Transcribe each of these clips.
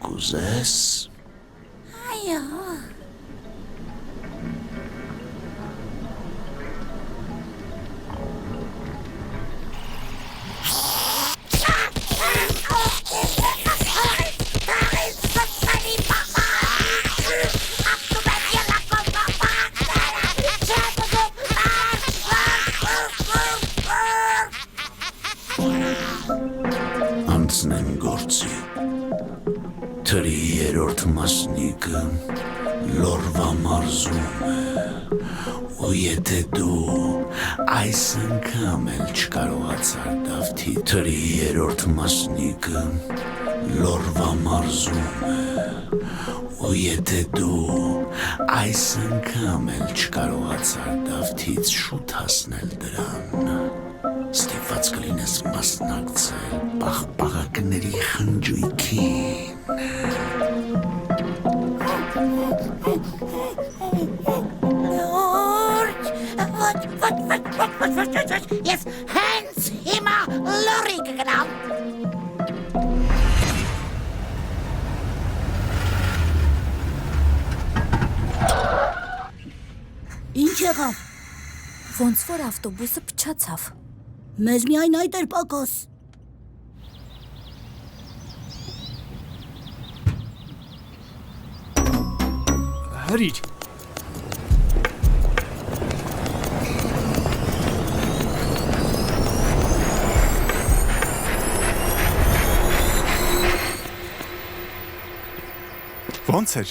կուզես։ Այո։ Անցնեն գործի, թրի երորդ մասնիկը լորվա մարզում է, ու եթե դու այս անգամ էլ չկարողացար Դավթի թրի երորդ մասնիկը լորվա մարզում է, ու եթե դու այս անգամ էլ չկարողացար Դավթից շուտ հասնել դրան, ստիպված կլինես մասնակցել պաղպաղակների խնջույքին։ Լուրջ, ոչ, ես հենց հիմա լորի կգնամ։ Ինչ եղավ։ Ոնց որ ավտոբուսը փչացավ։ Մեզ միայն այդ էր պակաս։ Հրիր։ Ոնց էր։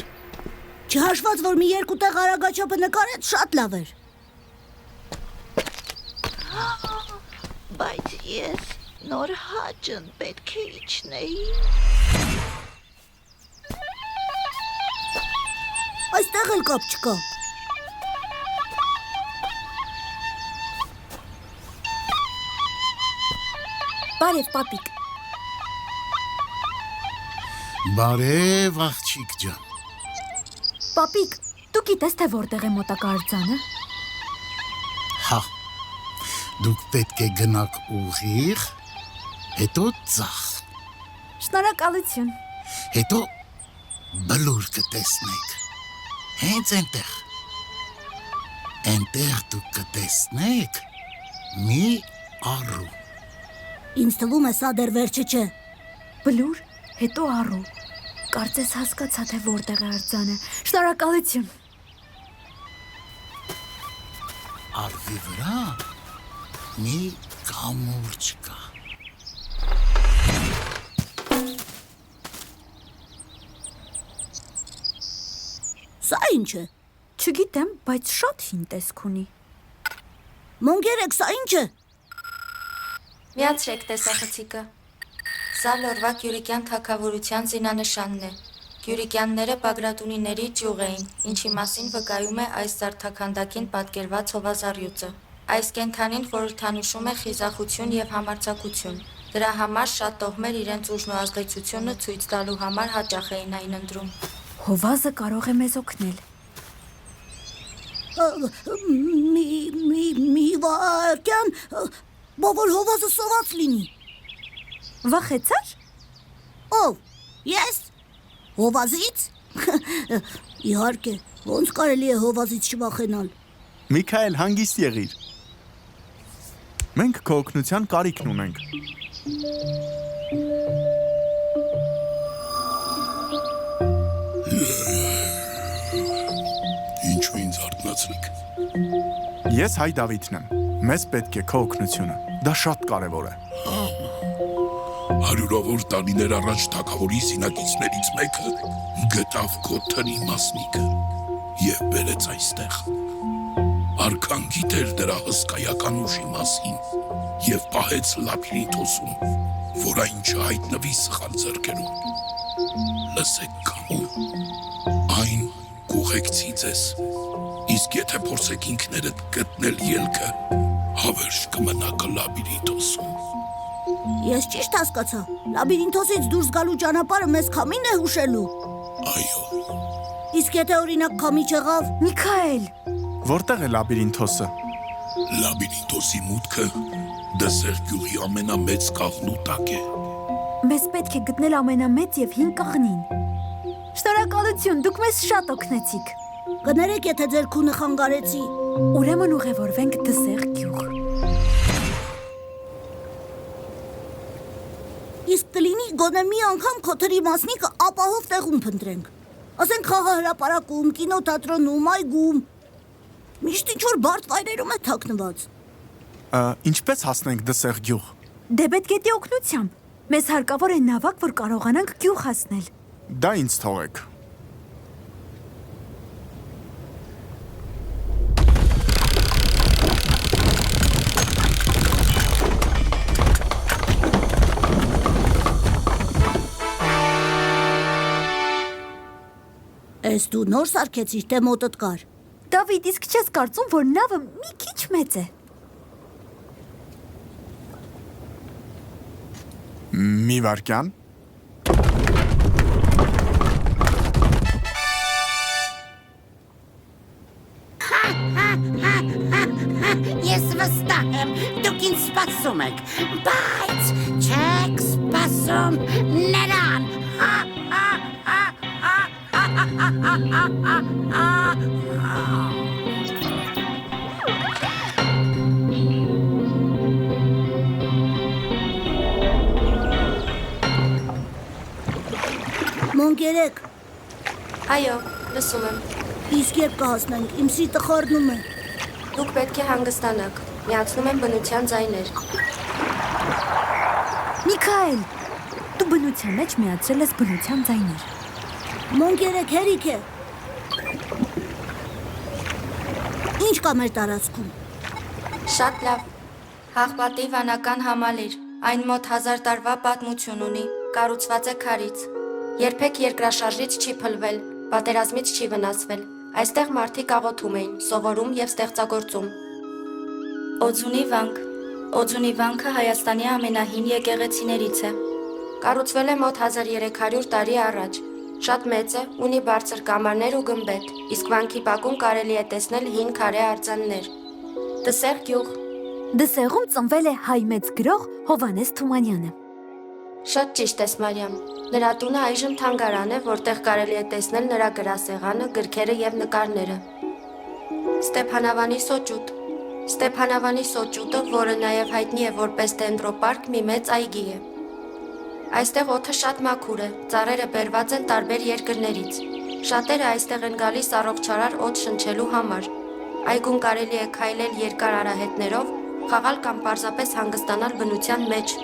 Չհաշված, որ մի երկու տեղ արագաչափը նկարեց, շատ լավ էր։ Բայց ես նոր հաճն պետք է իջնեի։ Այստեղ էլ կապ չկա։ Բարև, պապիկ։ Բարև, աղջիկ ջան։ Պապիկ, դու գիտես թե որտեղ է մոտակա արձանը։ Հա, դուք պետք է գնաք ուղիղ, հետո ձախ, Շնորհակալություն։ հետո բլուր կտեսնեք, հենց այնտեղ։ Այնտեղ դուք կտեսնեք մի առու։ Ինձ թվում է սա դեռ վերջը չէ։ Բլուր, հետո առու։ Կարծես հասկացա թե որտեղ է արձանը։ Շնորհակալություն։ Առվի վրա մի կամուրջ կա։ Սա ինչ է։ Չգիտեմ, բայց շատ հին տեսք ունի։ Մոնգերեք, սա ինչ է։ Միացրեք տեսախցիկը։ Սա լորվա Գյուրիկյան թագավորության զինանշանն է։ Գյուրիկյանները Բագրատունիների ճյուղ էին, ինչի մասին վկայում է այս զարդաքանդակին պատկերված հովազառյուծը։ Այս կենդանին խորհրդանշում է խիզախություն և համարձակություն։ Դրա համար շատ տոհմեր իրենց ուժն ու ազդեցությունը ցույց տալու համար հաճախ էին այն ընտրում։ Հովազը կարող է մեզ օգնել։ Մի վարկյան, որ հովազը սոված լինի։ Վախեցար։ Ով, ես։ Հովազից։ Իհարկե, ոնց կարելի է հովազից չվախենալ։ Միքայել, հանգիստ եղիր։ Մենք քո օգնության կարիքն ունենք։ Ինչու ինձ արթնացրեք։ Ես Հայ Դավիթն եմ։ Մեզ պետք է քո օգնությունը։ Դա շատ կարևոր է։ Հարյուրավոր տարիներ առաջ թագավորի զինակիցներից մեկը գտավ քո տնի մասնիկը և բերեց այստեղ։ Արքան գիտեր դրա հսկայական ուժի մասին և պահեց լաբիրինթոսում, որ այն չհայտնվի սխալ ձեռքերում։ Լսեք կամում, այն կուղեկցի ձեզ, իսկ եթե փորձեք ինքներդ գտնել ելքը, հավերժ կմնակը լաբիրինթոսում։ Ես ճիշտ հասկացա, լաբիրինթոսից դուրս գալու ճանապարհը մեզ քամին է հուշելու։ Այո, Իսկ եթե օրինակ քամի չեղավ։ Միքայել, Որտեղ է լաբիրինթոսը։ լաբիրինթոսի մուտքը դսեր գյուղի ամենամեծ կաղնու տակ է։ Մեզ պետք է գտնել ամենամեծ եւ հին կաղնին։ Շնորհակալություն, դուք մեզ շատ օգնեցիք։ Կներեք, եթե ձեր քունը խանգարեցի։ Ուրեմն ուղևորվենք Դսեղ գյուղ։ Իսկ կլինի գոնե մի անգամ քո թրի մասնիկը ապահով տեղում փնտրենք։ Ասենք խաղահրապարակում, կինոթատրոնում, այգում։ Միշտ ինչ-որ բարդ վայրերում է թաքնված։ Ինչպես հասնենք Դսեղ գյուղ։ Դե պետք է դի օգնությամբ։ Մեզ հարկավոր է նավակ, որ կարողանանք գյուղ հասնել։ Դա ինձ թողեք։ Էս դու նոր սարքեցիր, թե մոտդ կար։ Դավիթ, իսկ չես կարծում, որ նավը մի քիչ մեծ է։ Մի վարքյան։ Ես վստահ եմ, դուք ինձ սպասում եք, բայց չեք սպասում նրան։ Մոնգերեք, Այո, լսում եմ։ իսկ երբ կհասնենք, իմ սիրտը խառնում է։ Դուք պետք է հանգստանաք։ Միացնում եմ բնության ձայներ։ Միքայել, դու բնության մեջ միացրել ես բնության ձայներ։ Մոնգերեք, հերիք է։ Ինչ կա մեր տարածքում։ Շատ լավ։ Հաղպատի վանական համալիր։ Այն մոտ 1000 տարվա պատմություն ունի։ Կառուցված է քարից։ Երբեք երկրաշարժից չի փլվել, պատերազմից չի վնասվել։ Այստեղ մարդիկ աղոթում էին, սովորում եւ ստեղծագործում։ Օձունի վանք։ Օձունի վանքը Հայաստանի ամենահին եկեղեցիներից է։ Կառուցվել է մոտ 1300 տարի առաջ։ Շատ մեծ է, ունի բարձր կամարներ ու գմբեթ, իսկ վանքի բակում կարելի է տեսնել հին քարե արձաններ։ Դսեղ գյուղ։ Դսեղում ծնվել է հայ մեծ գրող Հովհաննես Թումանյանը։ Շատ ճիշտ ես, Մարիամ։ Նրա տունը այժմ թանգարան է, որտեղ կարելի է տեսնել նրա գրասեղանը, գրքերը եւ նկարները։ Ստեփանավանի սոճուտ։ Ստեփանավանի սոճուտը, որը նաեւ հայտնի է որպես դենդրոպարկ, մի մեծ այգի է։ Այստեղ օդը շատ մաքուր է, ծառերը բերված են տարբեր երկրներից։ Շատերը այստեղ են գալիս առողջարար օդ շնչելու համար։ Այգում կարելի է քայլել երկար արահետներով, խաղալ կամ պարզապես հանգստանալ բնության մեջ։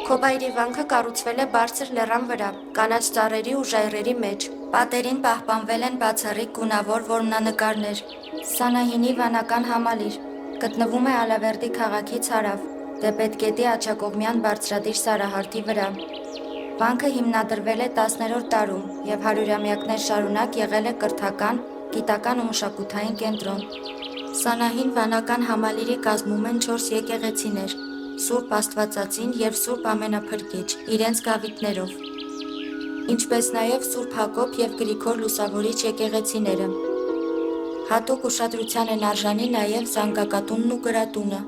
Քոբայրի վանքը կառուցվել է բարձր լեռան վրա, կանաչ ծառերի ու ժայռերի մեջ։ Պատերին պահպանվել են բացառիկ գունավոր որմնանկարներ։ Սանահինի վանական համալիր գտնվում է Ալավերդի քաղաքից հարավ, Դեպետգետի աջակողմյան բարձրադիր սարահարթի վրա։ Վանքը հիմնադրվել է 10-րդ դարում եւ հարյուրամյակներ շարունակ եղել է կրթական, գիտական ու մշակութային կենտրոն։ Սանահին վանական համալիրի կազմում են 4 եկեղեցիներ՝ Սուրբ Աստվածածին եւ Սուրբ Ամենափրկիչ, իրենց գավիթներով, ինչպես նաեւ Սուրբ Հակոբ եւ Գրիգոր Լուսավորիչ եկեղեցիները։ Հատուկ ուշադրության են արժանի նաեւ զանգակատունն ու գրատունը։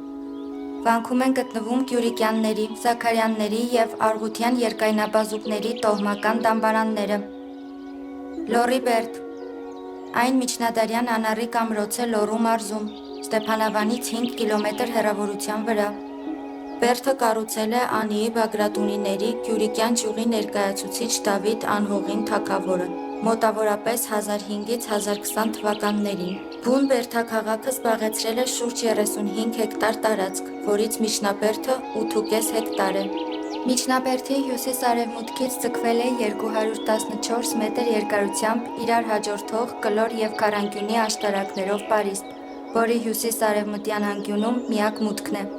Վանքում են գտնվում Գյուրիկյանների, Զաքարյանների եւ Արգուտյան երկայնաբազուկների տոհմական դամբարանները։ Լորիբերտ։ Այն միջնադարյան անառիկ ամրոց է Լոռու մարզում, Ստեփանավանից 5 կիլոմետր հեռավորության վրա։ Բերդը կառուցել է Անիի Բագրատունիների Գյուրիկյան ճյուղի ներկայացուցիչ Դավիթ Անհողին թագավորը, մոտավորապես 1005-ից 1020 թվականներին։ Բուն Բերդաքաղաքը զբաղեցրել է շուրջ 35 հեկտար տարածք, որից միջնաբերդը 8.5 հեկտար է։ Միջնաբերդի հյուսիս-արևմուտքից ձգվել է 214 մետր երկարությամբ իրար հաջորդող կլոր եւ քարանկյունի աշտարակներով պարիսպ, որի հյուսիս-արևմտյան անկյունում միակ մուտքն է։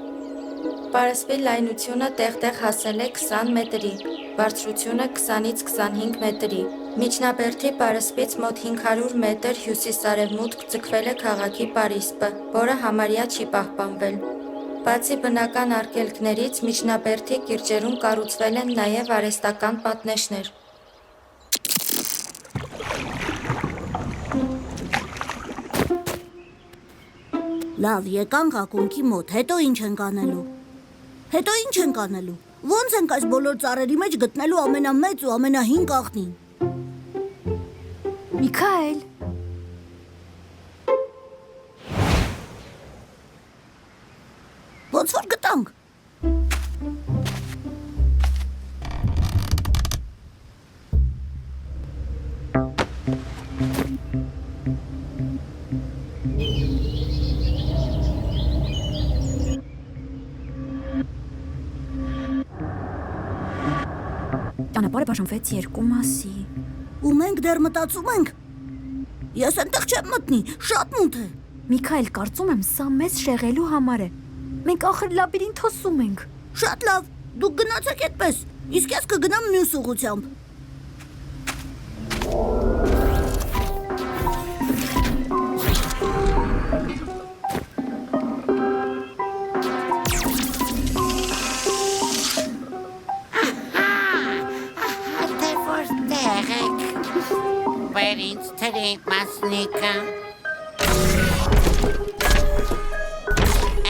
Պարսպի լայնությունը տեղ-տեղ հասել է 20 մետրի, բարձրությունը 20-ից 25 մետրի։ Միջնաբերդի պարսպից մոտ 500 մետր հյուսիս-արևմուտք ձգվել է քաղաքի պարիսպը, որը համարյա չի պահպանվել։ Բացի բնական արգելքներից, Միջնաբերդի կիրճերում կառուցվել են նաև արհեստական պատնեշներ։ Լավ, եկանք ակունքի մոտ, հետո ինչ ենք անելու։ Ոնց ենք այս բոլոր ծառերի մեջ գտնելու ամենամեծ ու ամենահին կաղնին։ Միքայել, Ոնց որ գտանք։ ճանապարհը բաժանվեց երկու մասի։ Ու մենք դեռ մտածում ենք։ Ես այնտեղ չեմ մտնի, շատ մութ է։ Միքայել, կարծում եմ, սա մեզ շեղելու համար է։ Մենք ախր լաբիրինթոսում ենք։ Շատ լավ, դուք գնացեք այդպես, իսկ ես կգնամ մյուս ուղղությամբ։ Դե որտեղ եք։ Բեր ինձ թրի մասնիկը։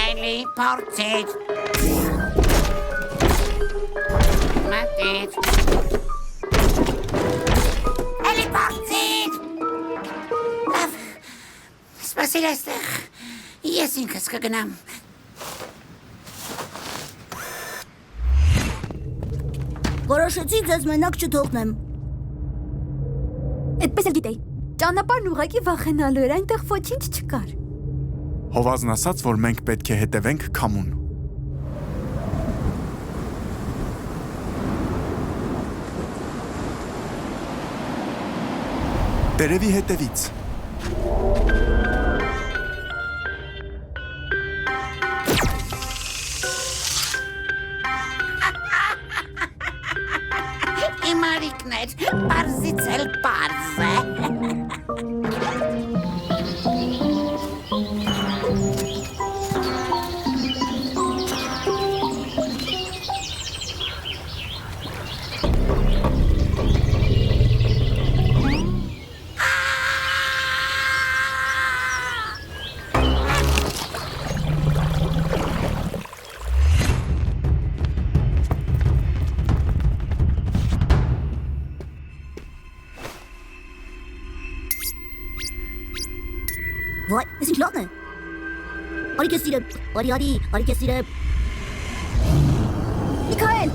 Էլի փորձիր։ Մատիր։ Էլի փորձիր։ Լավ, սպասիր այստեղ, ես ինքս կգնամ։ Որոշեցի ձեզ մենակ չթողնեմ։ Այդպես էլ գիտեի։ Ճանապարհն ուղղակի վախենալու էր, այնտեղ ոչինչ չկար։ Հովազն ասաց, որ մենք պետք է հետևենք քամուն։ Տերևի հետևից։ Իմ արիկներ, պարզից էլ պարզ է։ Վայ, ես ինչ լավն է։ Արի քեզ սիրեմ, արի քեզ սիրեմ։ Միքայել,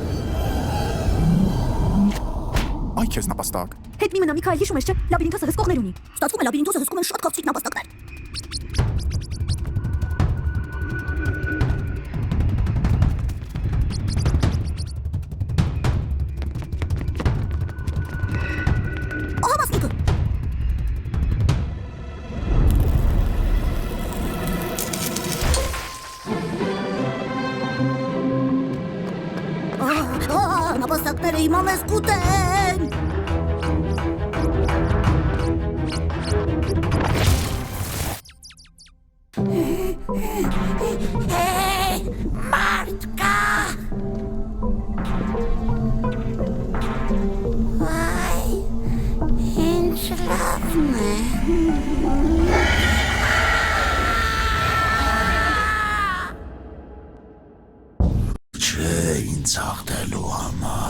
Այ քեզ նապաստակ։ հետ մի մնա, Միքայել, հիշում ես, չէ՞, լաբիրինթոսը հսկողներ ունի։ Ստացվում է լաբիրինթոսը հսկում են շատ քաղցիկ նապաստակներ։ Ահա մասնիկը։ Նապաստակները հիմա մեզ կուտեն։ Մարդ կա։ Այ, ինչ լավն է։ Չէ ինձ հաղթելու համար։